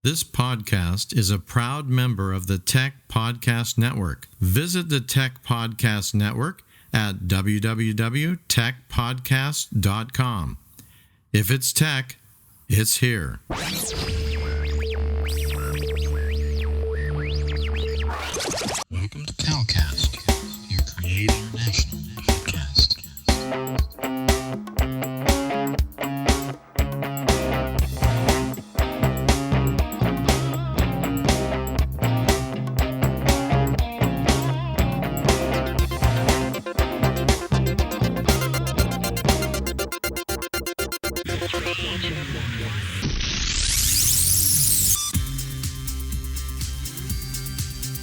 This podcast is a proud member of the Tech Podcast Network. Visit the Tech Podcast Network at www.techpodcast.com. If it's tech, it's here. Welcome to Calcast, your Create International podcast.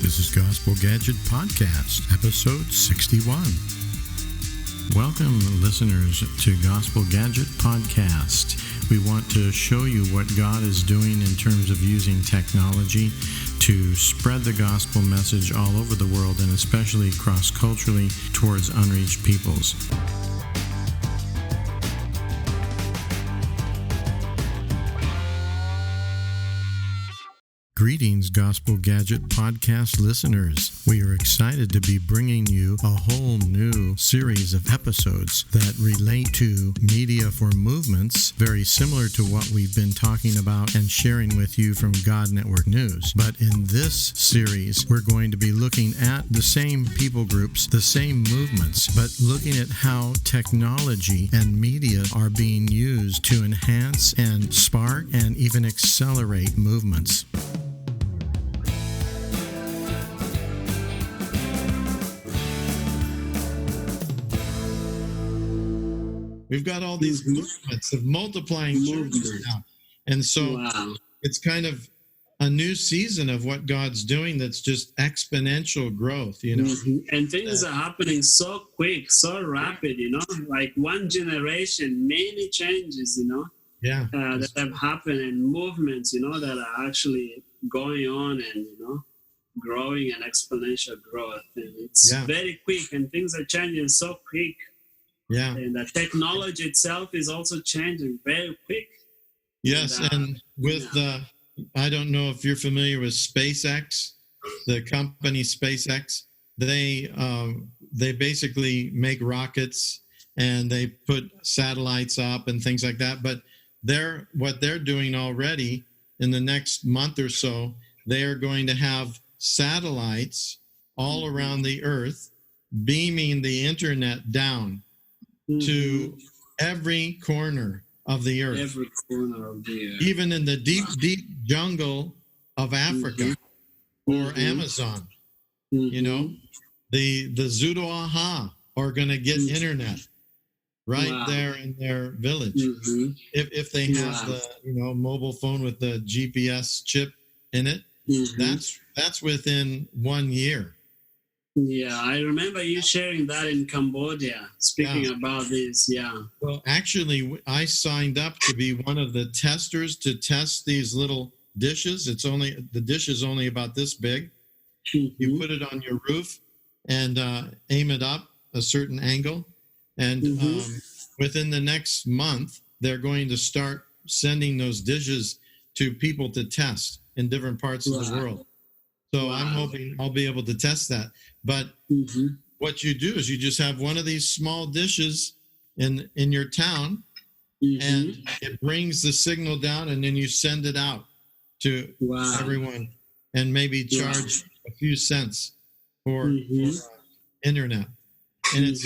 This is Gospel Gadget Podcast, episode 61. Welcome, listeners, to Gospel Gadget Podcast. We want to show you what God is doing in terms of using technology to spread the gospel message all over the world, and especially cross-culturally towards unreached peoples. Greetings, Gospel Gadget Podcast listeners. We are excited to be bringing you a whole new series of episodes that relate to media for movements, very similar to what we've been talking about and sharing with you from God Network News. But in this series, we're going to be looking at the same people groups, the same movements, but looking at how technology and media are being used to enhance and spark and even accelerate movements. We've got all these movements of multiplying churches now. And so it's kind of a new season of what God's doing that's just exponential growth, you know. And things are happening so quick, so rapid, you know, like one generation, many changes, you know, that have happened, and movements, you know, that are actually going on and, you know, growing and exponential growth. And it's very quick, and things are changing so quick. Yeah. And the technology itself is also changing very quick. Yes, and with I don't know if you're familiar with SpaceX, the company SpaceX. They basically make rockets and they put satellites up and things like that. But what they're doing already in the next month or so, they are going to have satellites all around the Earth beaming the internet down to every corner of the earth. Every corner of the earth. Even in the deep, deep jungle of Africa or Amazon. You know, the Zudo-Aha are going to get internet right there in their village. If they have the, you know, mobile phone with the GPS chip in it, that's within 1 year. Yeah, I remember you sharing that in Cambodia, speaking about this, Well, actually, I signed up to be one of the testers to test these little dishes. The dish is only about this big. You put it on your roof and aim it up a certain angle. And within the next month, they're going to start sending those dishes to people to test in different parts of the world. So I'm hoping I'll be able to test that. But what you do is you just have one of these small dishes in your town, and it brings the signal down, and then you send it out to everyone, and maybe charge a few cents for internet. And it's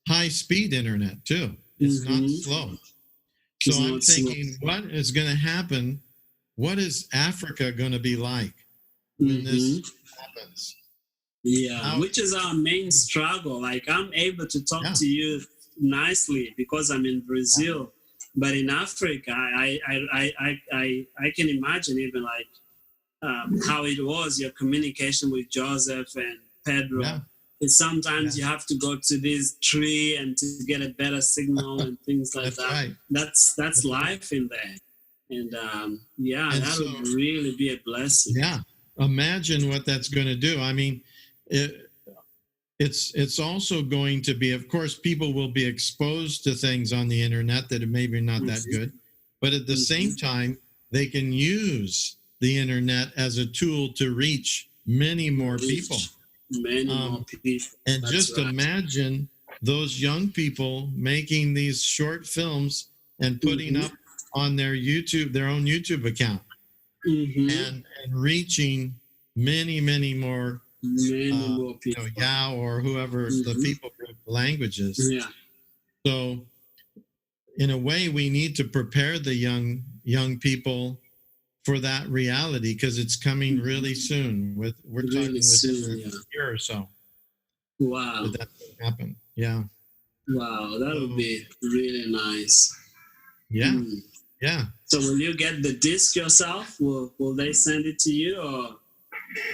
high-speed internet, too. It's not slow. So I'm thinking, what is going to happen? What is Africa going to be like when this happens? Yeah, which is our main struggle. Like, I'm able to talk to you nicely because I'm in Brazil, but in Africa, I can imagine even like how it was, your communication with Joseph and Pedro. And sometimes you have to go to this tree and to get a better signal and things like that. Right. That's life in there. And that would really be a blessing. Yeah, imagine what that's going to do. I mean, it's also going to be, of course, people will be exposed to things on the internet that are maybe not that good. But at the same time, they can use the internet as a tool to reach many more people. Many more people. And That's just right. imagine those young people making these short films and putting up on their own YouTube account, and reaching many more people. Yao or whoever the people group languages. Yeah. So in a way, we need to prepare the young people for that reality, because it's coming really soon. We're talking within a year or so. Wow. That will happen. Yeah. Wow, that would be really nice. Yeah. Yeah. So will you get the disc yourself? Will they send it to you, or?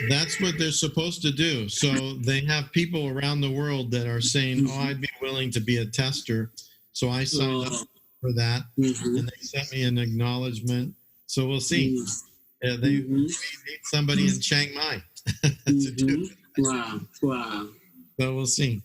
That's what they're supposed to do. So they have people around the world that are saying, "Oh, I'd be willing to be a tester." So I signed up for that, and they sent me an acknowledgement. So we'll see. They need somebody in Chiang Mai to do it. Wow. So we'll see.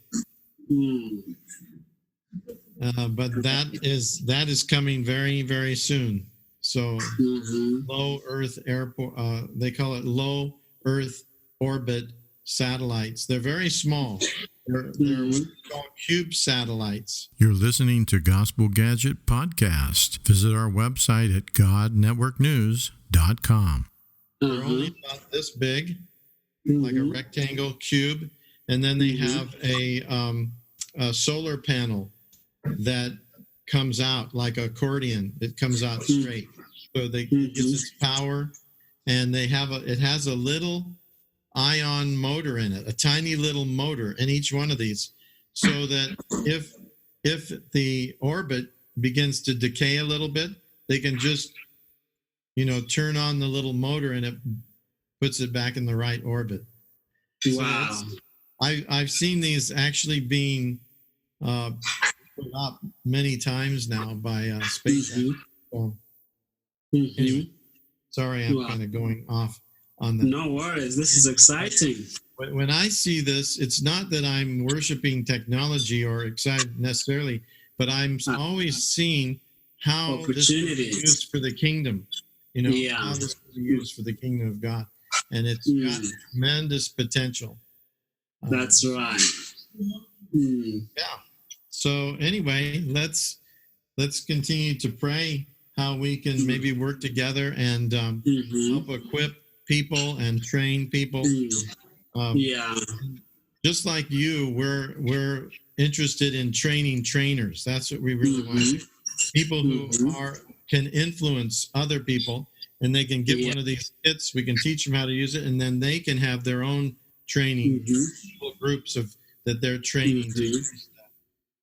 But that is coming very, very soon. So low Earth airport, they call it low Earth orbit satellites. They're very small. They're what called cube satellites. You're listening to Gospel Gadget Podcast. Visit our website at godnetworknews.com. They're only about this big, like a rectangle cube, and then they have a solar panel that comes out like an accordion. It comes out straight, so it gets its power, and it has a little ion motor in it, a tiny little motor in each one of these, so that if the orbit begins to decay a little bit, they can just turn on the little motor, and it puts it back in the right orbit. Wow. So I've seen these actually being put up many times now by SpaceX. So, anyway, sorry, I'm kind of going off on that. No worries. This is exciting. When I see this, it's not that I'm worshiping technology or excited necessarily, but I'm always seeing how this is used for the kingdom. How this is used for the kingdom of God. And it's got tremendous potential. That's right. Yeah. So anyway, let's continue to pray how we can maybe work together and help equip people and train people. Just like you, we're interested in training trainers. That's what we really want to do. People who can influence other people, and they can get one of these kits. We can teach them how to use it, and then they can have their own training groups that they're training to use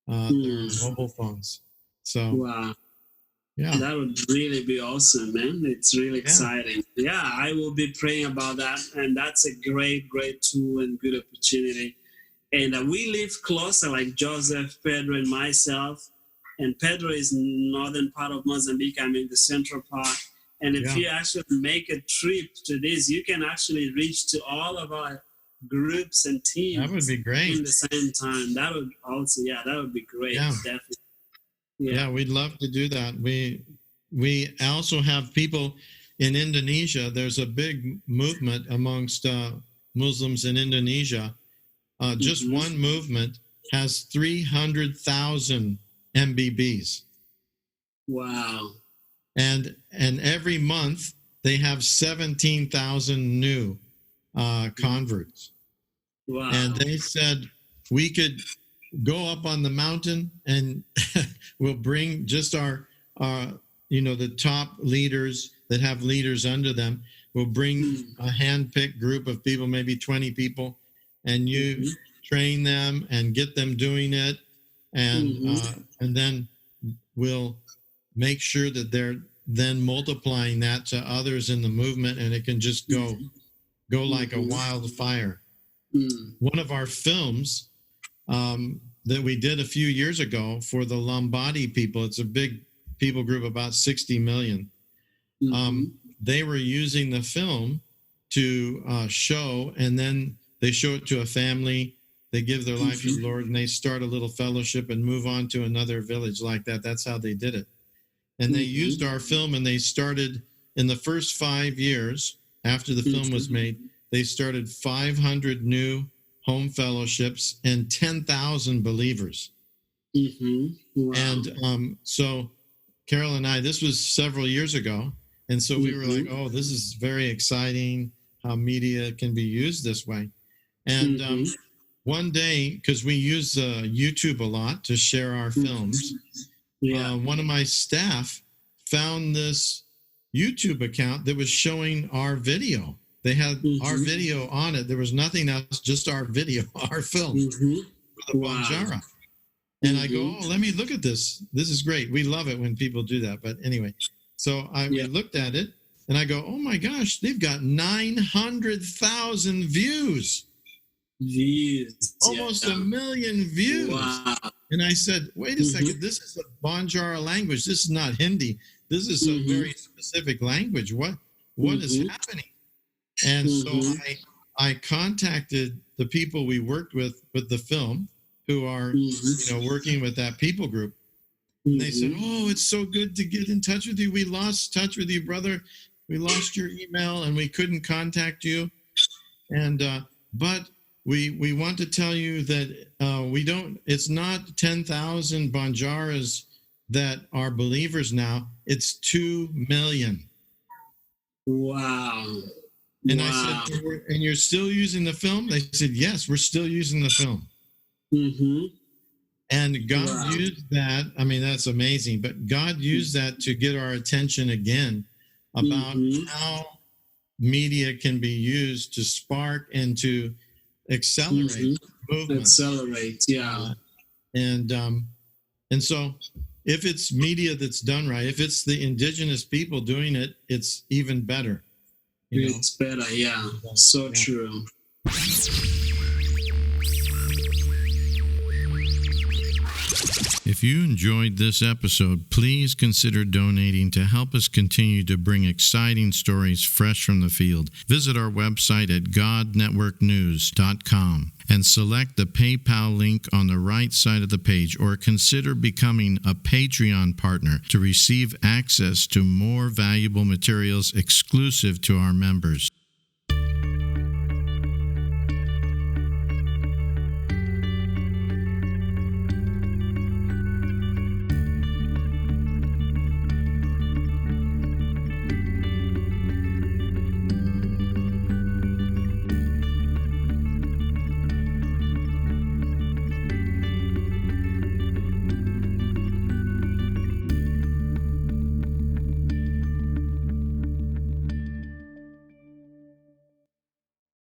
their mobile phones. So that would really be awesome, man. It's really exciting. I will be praying about that, and that's a great tool and good opportunity. And we live closer, like Joseph, Pedro, and myself. And Pedro is northern part of Mozambique. I'm in the central part. And if you actually make a trip to this, you can actually reach to all of our groups and teams. That would be great. In the same time. That would also, that would be great. Yeah. Definitely. Yeah, we'd love to do that. We also have people in Indonesia. There's a big movement amongst Muslims in Indonesia. Just one movement has 300,000 MBBs. Wow. And every month they have 17,000 new converts. Wow. And they said we could go up on the mountain and we'll bring just our the top leaders that have leaders under them. We'll bring a hand-picked group of people, maybe 20 people, and you train them and get them doing it, and then we'll make sure that they're then multiplying that to others in the movement, and it can just go like a wildfire. One of our films that we did a few years ago for the Lombardy people, it's a big people group, about 60 million. They were using the film to show, and then they show it to a family. They give their life to the Lord, and they start a little fellowship and move on to another village like that. That's how they did it. And they used our film, and they started in the first 5 years after the film was made, they started 500 new home fellowships and 10,000 believers. Wow. And so Carol and I, this was several years ago. And so we were like, oh, this is very exciting how media can be used this way. And one day, because we use YouTube a lot to share our films, one of my staff found this YouTube account that was showing our video. They had our video on it. There was nothing else, just our video, our film with the Banjara. And I go, oh, let me look at this. This is great. We love it when people do that. But anyway, so I looked at it and I go, oh my gosh, they've got 900,000 views. Almost 1 million views. Wow. And I said, wait a second, this is a Banjara language. This is not Hindi. This is a very specific language. What is happening? And so I contacted the people we worked with the film, who are working with that people group. And they said, oh, it's so good to get in touch with you. We lost touch with you, brother. We lost your email and we couldn't contact you. And but we want to tell you that it's not 10,000 Banjaras that are believers now. It's 2 million. Wow. And I said, and you're still using the film? They said, yes, we're still using the film. And God used that. I mean, that's amazing. But God used that to get our attention again about how media can be used to spark and to accelerate movement. And so if it's media that's done right, if it's the indigenous people doing it, it's even better. It's better, so true. If you enjoyed this episode, please consider donating to help us continue to bring exciting stories fresh from the field. Visit our website at godnetworknews.com and select the PayPal link on the right side of the page, or consider becoming a Patreon partner to receive access to more valuable materials exclusive to our members.